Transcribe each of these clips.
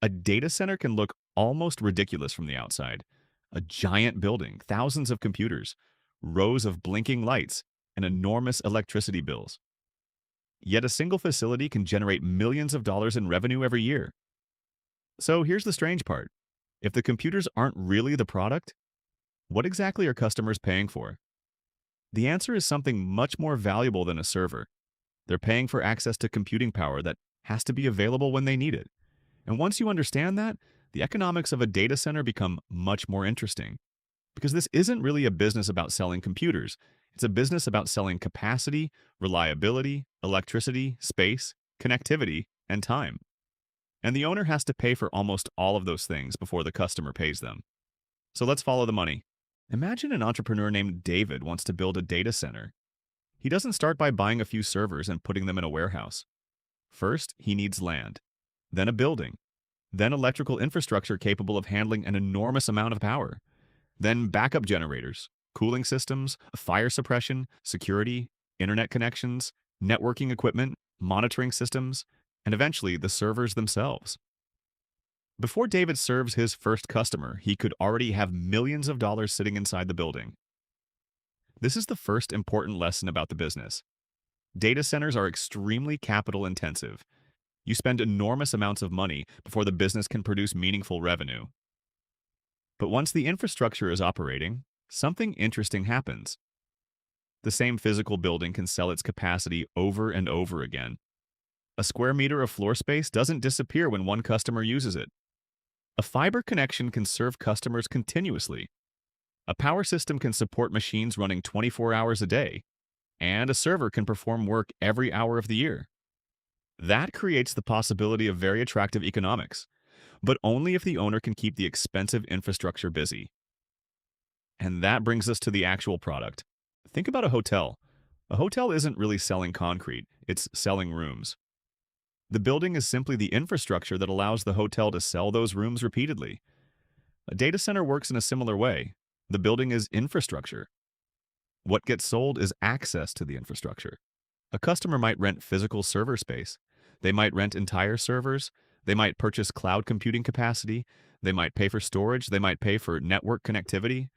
A data center can look almost ridiculous from the outside. A giant building, thousands of computers, rows of blinking lights, and enormous electricity bills. Yet a single facility can generate millions of dollars in revenue every year. So here's the strange part. If the computers aren't really the product, what exactly are customers paying for? The answer is something much more valuable than a server. They're paying for access to computing power that has to be available when they need it. And once you understand that, the economics of a data center become much more interesting. Because this isn't really a business about selling computers. It's a business about selling capacity, reliability, electricity, space, connectivity, and time. And the owner has to pay for almost all of those things before the customer pays them. So let's follow the money. Imagine an entrepreneur named David wants to build a data center. He doesn't start by buying a few servers and putting them in a warehouse. First, he needs land, then a building, then electrical infrastructure capable of handling an enormous amount of power, then backup generators, cooling systems, fire suppression, security, internet connections, networking equipment, monitoring systems, and eventually the servers themselves. Before David serves his first customer, he could already have millions of dollars sitting inside the building. This is the first important lesson about the business. Data centers are extremely capital intensive. You spend enormous amounts of money before the business can produce meaningful revenue. But once the infrastructure is operating, something interesting happens. The same physical building can sell its capacity over and over again. A square meter of floor space doesn't disappear when one customer uses it. A fiber connection can serve customers continuously. A power system can support machines running 24 hours a day, and a server can perform work every hour of the year. That creates the possibility of very attractive economics, but only if the owner can keep the expensive infrastructure busy. And that brings us to the actual product. Think about a hotel. A hotel isn't really selling concrete, it's selling rooms. The building is simply the infrastructure that allows the hotel to sell those rooms repeatedly. A data center works in a similar way. The building is infrastructure. What gets sold is access to the infrastructure. A customer might rent physical server space. They might rent entire servers. They might purchase cloud computing capacity. They might pay for storage. They might pay for network connectivity.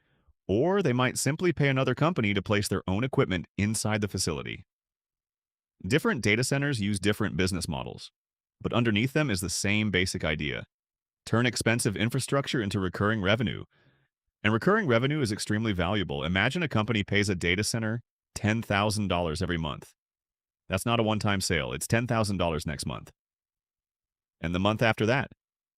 Or they might simply pay another company to place their own equipment inside the facility. Different data centers use different business models, but underneath them is the same basic idea. Turn expensive infrastructure into recurring revenue. And recurring revenue is extremely valuable. Imagine a company pays a data center $10,000 every month. That's not a one-time sale. It's $10,000 next month. And the month after that.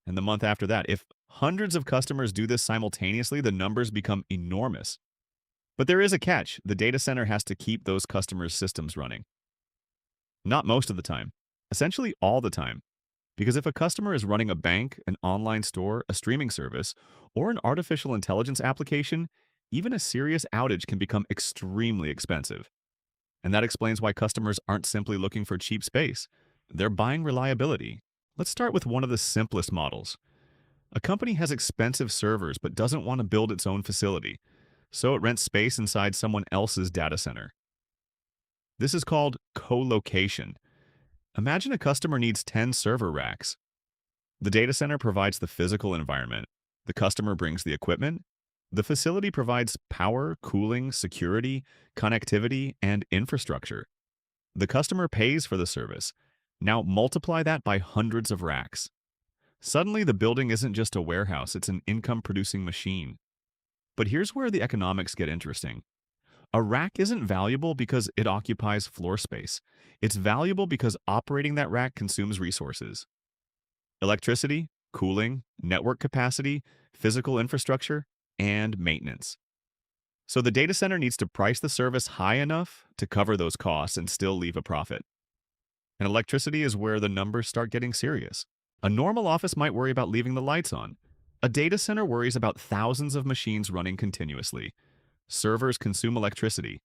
And the month after that. If hundreds of customers do this simultaneously, the numbers become enormous. But there is a catch. The data center has to keep those customers' systems running. Not most of the time. Essentially all the time. Because if a customer is running a bank, an online store, a streaming service, or an artificial intelligence application, even a serious outage can become extremely expensive. And that explains why customers aren't simply looking for cheap space. They're buying reliability. Let's start with one of the simplest models. A company has expensive servers but doesn't want to build its own facility, so it rents space inside someone else's data center. This is called co-location. Imagine a customer needs 10 server racks. The data center provides the physical environment. The customer brings the equipment. The facility provides power, cooling, security, connectivity, and infrastructure. The customer pays for the service. Now multiply that by hundreds of racks. Suddenly, the building isn't just a warehouse, it's an income-producing machine. But here's where the economics get interesting. A rack isn't valuable because it occupies floor space. It's valuable because operating that rack consumes resources. Electricity, cooling, network capacity, physical infrastructure, and maintenance. So the data center needs to price the service high enough to cover those costs and still leave a profit. And electricity is where the numbers start getting serious. A normal office might worry about leaving the lights on. A data center worries about thousands of machines running continuously. Servers consume electricity.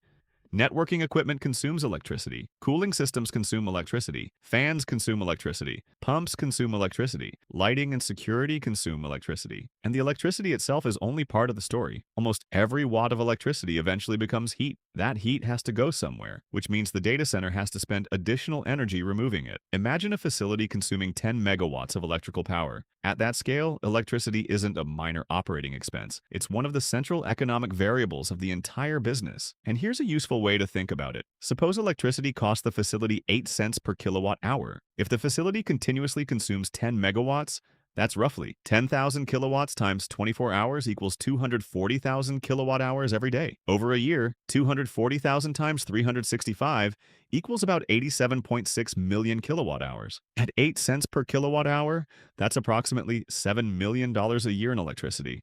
Networking equipment consumes electricity. Cooling systems consume electricity. Fans consume electricity. Pumps consume electricity. Lighting and security consume electricity. And the electricity itself is only part of the story. Almost every watt of electricity eventually becomes heat. That heat has to go somewhere, which means the data center has to spend additional energy removing it. Imagine a facility consuming 10 megawatts of electrical power. At that scale, electricity isn't a minor operating expense. It's one of the central economic variables of the entire business. And here's a useful way to think about it. Suppose electricity costs the facility 8 cents per kilowatt hour. If the facility continuously consumes 10 megawatts, that's roughly 10,000 kilowatts times 24 hours equals 240,000 kilowatt hours every day. Over a year, 240,000 times 365 equals about 87.6 million kilowatt hours. At 8 cents per kilowatt hour, that's approximately $7 million a year in electricity.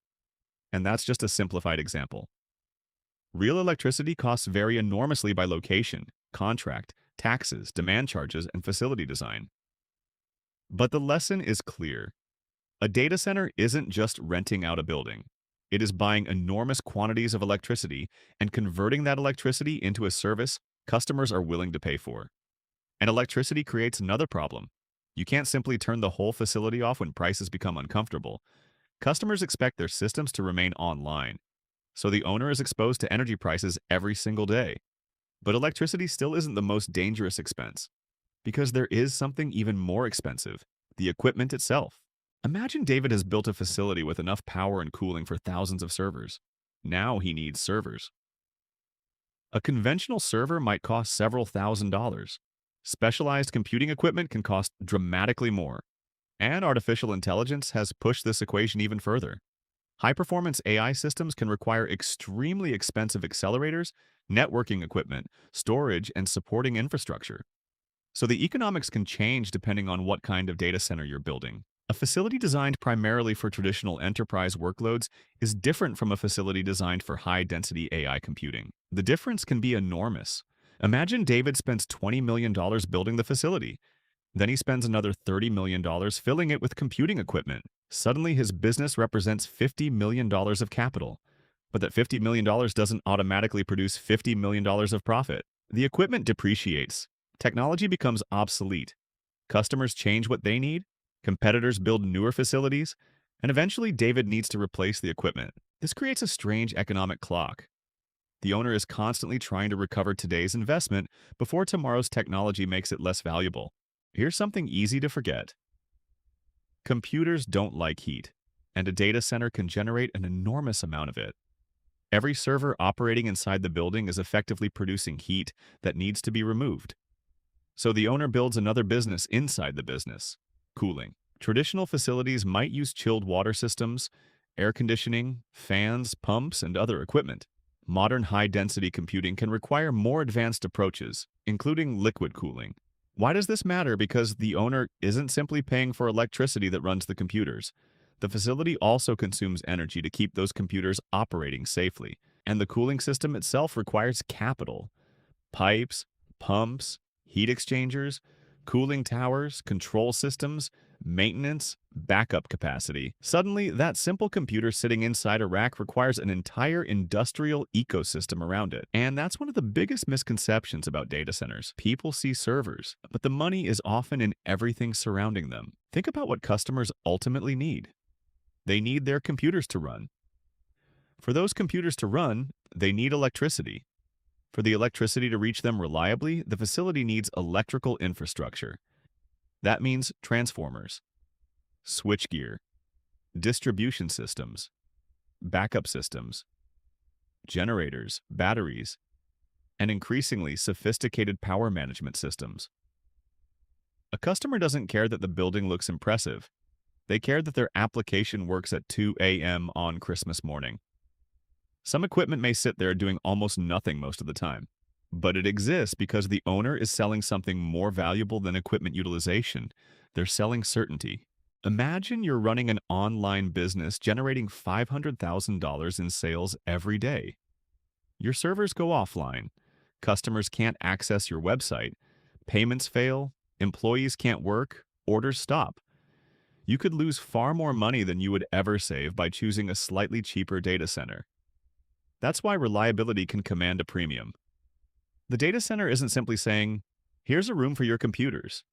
And that's just a simplified example. Real electricity costs vary enormously by location, contract, taxes, demand charges, and facility design. But the lesson is clear. A data center isn't just renting out a building. It is buying enormous quantities of electricity and converting that electricity into a service customers are willing to pay for. And electricity creates another problem. You can't simply turn the whole facility off when prices become uncomfortable. Customers expect their systems to remain online, so the owner is exposed to energy prices every single day. But electricity still isn't the most dangerous expense, because there is something even more expensive: the equipment itself. Imagine David has built a facility with enough power and cooling for thousands of servers. Now he needs servers. A conventional server might cost several $1,000s. Specialized computing equipment can cost dramatically more. And artificial intelligence has pushed this equation even further. High-performance AI systems can require extremely expensive accelerators, networking equipment, storage, and supporting infrastructure. So the economics can change depending on what kind of data center you're building. A facility designed primarily for traditional enterprise workloads is different from a facility designed for high-density AI computing. The difference can be enormous. Imagine David spends $20 million building the facility. Then he spends another $30 million filling it with computing equipment. Suddenly, his business represents $50 million of capital. But that $50 million doesn't automatically produce $50 million of profit. The equipment depreciates. Technology becomes obsolete. Customers change what they need. Competitors build newer facilities. And eventually, David needs to replace the equipment. This creates a strange economic clock. The owner is constantly trying to recover today's investment before tomorrow's technology makes it less valuable. Here's something easy to forget. Computers don't like heat, and a data center can generate an enormous amount of it. Every server operating inside the building is effectively producing heat that needs to be removed. So the owner builds another business inside the business: cooling. Traditional facilities might use chilled water systems, air conditioning, fans, pumps, and other equipment. Modern high-density computing can require more advanced approaches, including liquid cooling. Why does this matter? Because the owner isn't simply paying for electricity that runs the computers. The facility also consumes energy to keep those computers operating safely. And the cooling system itself requires capital: pipes, pumps, heat exchangers, cooling towers, control systems, maintenance, backup capacity. Suddenly, that simple computer sitting inside a rack requires an entire industrial ecosystem around it. And that's one of the biggest misconceptions about data centers. People see servers, but the money is often in everything surrounding them. Think about what customers ultimately need. They need their computers to run. For those computers to run, they need electricity. For the electricity to reach them reliably, the facility needs electrical infrastructure. That means transformers, switchgear, distribution systems, backup systems, generators, batteries, and increasingly sophisticated power management systems. A customer doesn't care that the building looks impressive. They care that their application works at 2 a.m. on Christmas morning. Some equipment may sit there doing almost nothing most of the time, but it exists because the owner is selling something more valuable than equipment utilization. They're selling certainty. Imagine you're running an online business generating $500,000 in sales every day. Your servers go offline. Customers can't access your website. Payments fail. Employees can't work. Orders stop. You could lose far more money than you would ever save by choosing a slightly cheaper data center. That's why reliability can command a premium. The data center isn't simply saying, here's a room for your computers.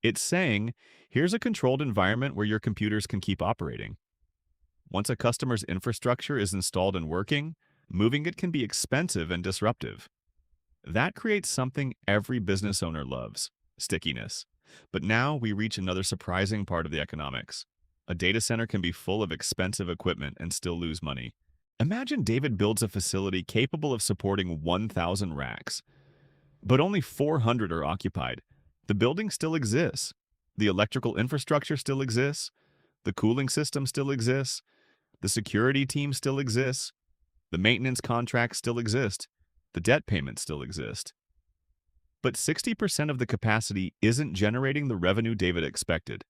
It's saying, here's a controlled environment where your computers can keep operating. Once a customer's infrastructure is installed and working, moving it can be expensive and disruptive. That creates something every business owner loves: stickiness. But now we reach another surprising part of the economics. A data center can be full of expensive equipment and still lose money. Imagine David builds a facility capable of supporting 1,000 racks, but only 400 are occupied. The building still exists. The electrical infrastructure still exists. The cooling system still exists. The security team still exists. The maintenance contracts still exist. The debt payments still exist. But 60% of the capacity isn't generating the revenue David expected.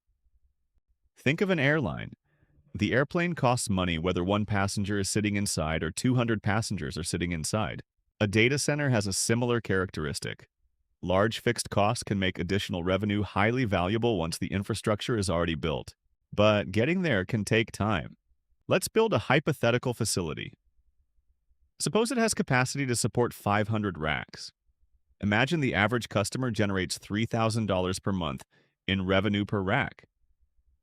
Think of an airline. The airplane costs money whether one passenger is sitting inside or 200 passengers are sitting inside. A data center has a similar characteristic. Large fixed costs can make additional revenue highly valuable once the infrastructure is already built. But getting there can take time. Let's build a hypothetical facility. Suppose it has capacity to support 500 racks. Imagine the average customer generates $3,000 per month in revenue per rack.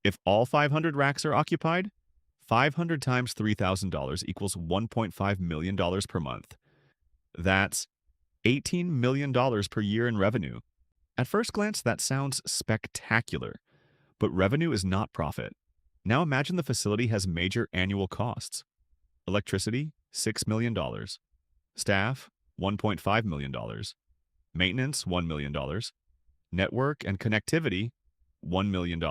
If all 500 racks are occupied, 500 times $3,000 equals $1.5 million per month. That's $18 million per year in revenue. At first glance, that sounds spectacular, but revenue is not profit. Now imagine the facility has major annual costs. Electricity, $6 million. Staff, $1.5 million. Maintenance, $1 million. Network and connectivity, $1 million.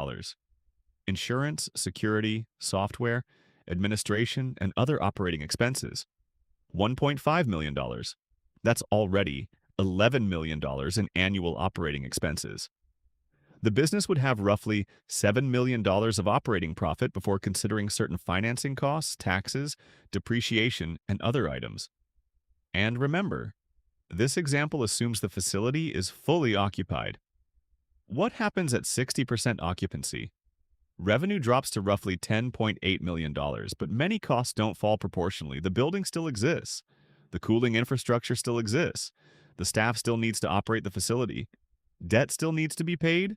Insurance, security, software, administration, and other operating expenses, $1.5 million. That's already $11 million in annual operating expenses. The business would have roughly $7 million of operating profit before considering certain financing costs, taxes, depreciation, and other items. And remember, this example assumes the facility is fully occupied. What happens at 60% occupancy? Revenue drops to roughly $10.8 million, but many costs don't fall proportionally. The building still exists. The cooling infrastructure still exists. The staff still needs to operate the facility. Debt still needs to be paid.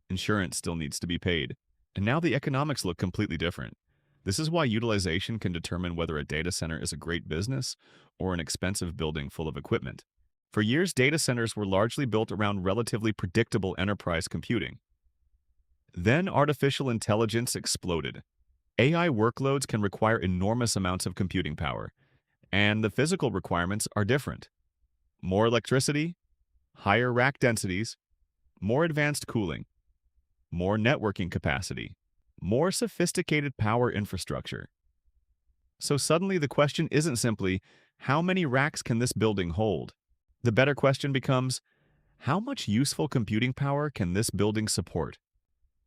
Insurance still needs to be paid. And now the economics look completely different. This is why utilization can determine whether a data center is a great business or an expensive building full of equipment. For years, data centers were largely built around relatively predictable enterprise computing. Then artificial intelligence exploded. AI workloads can require enormous amounts of computing power, and the physical requirements are different. More electricity, higher rack densities, more advanced cooling, more networking capacity, more sophisticated power infrastructure. So suddenly the question isn't simply, how many racks can this building hold? The better question becomes, how much useful computing power can this building support?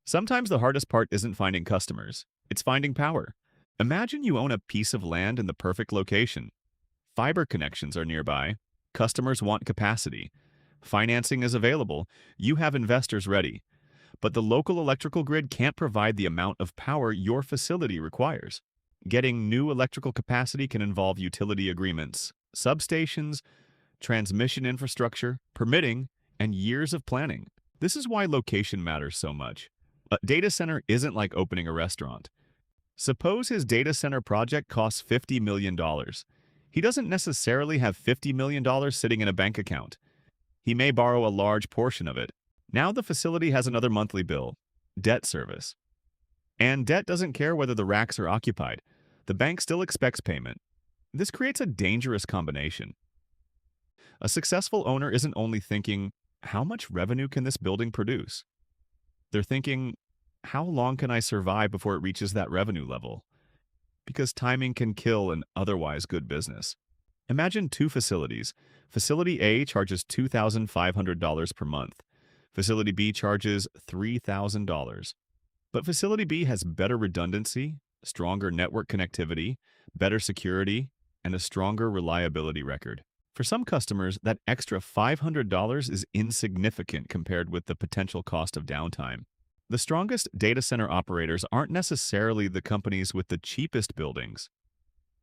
Sometimes the hardest part isn't finding customers, it's finding power. Imagine you own a piece of land in the perfect location. Fiber connections are nearby, customers want capacity, financing is available, you have investors ready. But the local electrical grid can't provide the amount of power your facility requires. Getting new electrical capacity can involve utility agreements, substations, transmission infrastructure, permitting, and years of planning. This is why location matters so much. A data center isn't like opening a restaurant. Suppose his data center project costs $50 million. He doesn't necessarily have $50 million sitting in a bank account. He may borrow a large portion of it. Now the facility has another monthly bill, debt service. And debt doesn't care whether the racks are occupied. The bank still expects payment. This creates a dangerous combination. A successful owner isn't only thinking, how much revenue can this building produce? They're thinking, how long can I survive before it reaches that revenue level? Because timing can kill an otherwise good business. Imagine two facilities. Facility A charges $2,500 per month. Facility B charges $3,000. But Facility B has better redundancy, stronger network connectivity, better security, and a stronger reliability record. For some customers, that extra $500 is insignificant compared with the potential cost of downtime. The strongest data center operators aren't necessarily the companies with the cheapest buildings.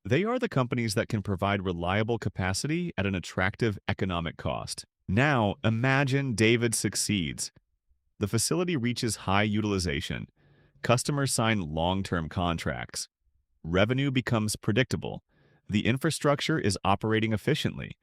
They are the companies that can provide reliable capacity at an attractive economic cost. Now, imagine David succeeds. The facility reaches high utilization. Customers sign long-term contracts. Revenue becomes predictable. The infrastructure is operating efficiently.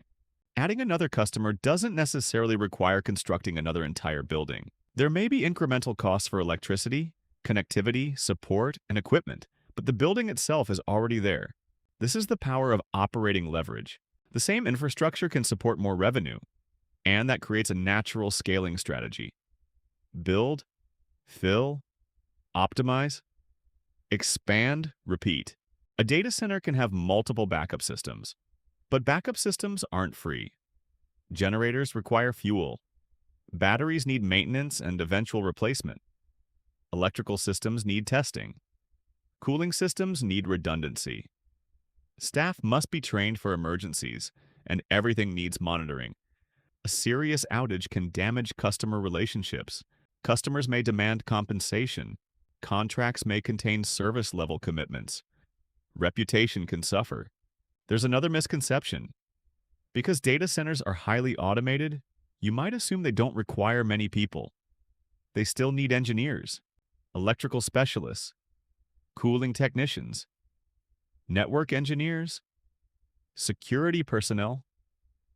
Adding another customer doesn't necessarily require constructing another entire building. There may be incremental costs for electricity, connectivity, support, and equipment, but the building itself is already there. This is the power of operating leverage. The same infrastructure can support more revenue, and that creates a natural scaling strategy. Build, fill, optimize, expand, repeat. A data center can have multiple backup systems, but backup systems aren't free. Generators require fuel. Batteries need maintenance and eventual replacement. Electrical systems need testing. Cooling systems need redundancy. Staff must be trained for emergencies, and everything needs monitoring. A serious outage can damage customer relationships. Customers may demand compensation. Contracts may contain service-level commitments. Reputation can suffer. There's another misconception. Because data centers are highly automated, you might assume they don't require many people. They still need engineers, electrical specialists, cooling technicians, network engineers, security personnel,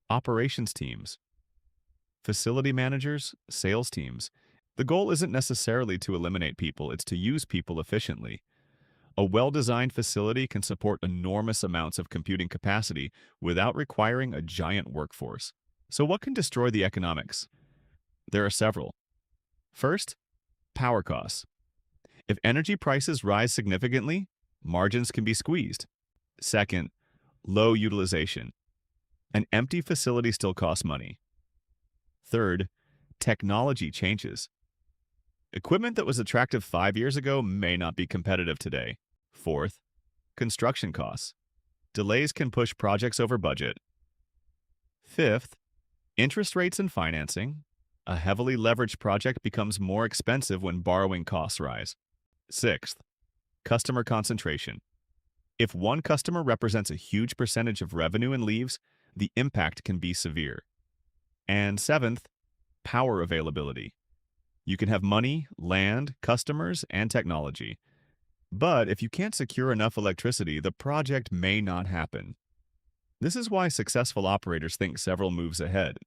operations teams, facility managers, sales teams. The goal isn't necessarily to eliminate people, it's to use people efficiently. A well-designed facility can support enormous amounts of computing capacity without requiring a giant workforce. So what can destroy the economics? There are several. First, power costs. If energy prices rise significantly, margins can be squeezed. Second, low utilization. An empty facility still costs money. Third, technology changes. Equipment that was attractive 5 years ago may not be competitive today. Fourth, construction costs. Delays can push projects over budget. Fifth, interest rates and financing. A heavily leveraged project becomes more expensive when borrowing costs rise. Sixth, customer concentration. If one customer represents a huge percentage of revenue and leaves, the impact can be severe. And seventh, power availability. You can have money, land, customers, and technology. But if you can't secure enough electricity, the project may not happen. This is why successful operators think several moves ahead.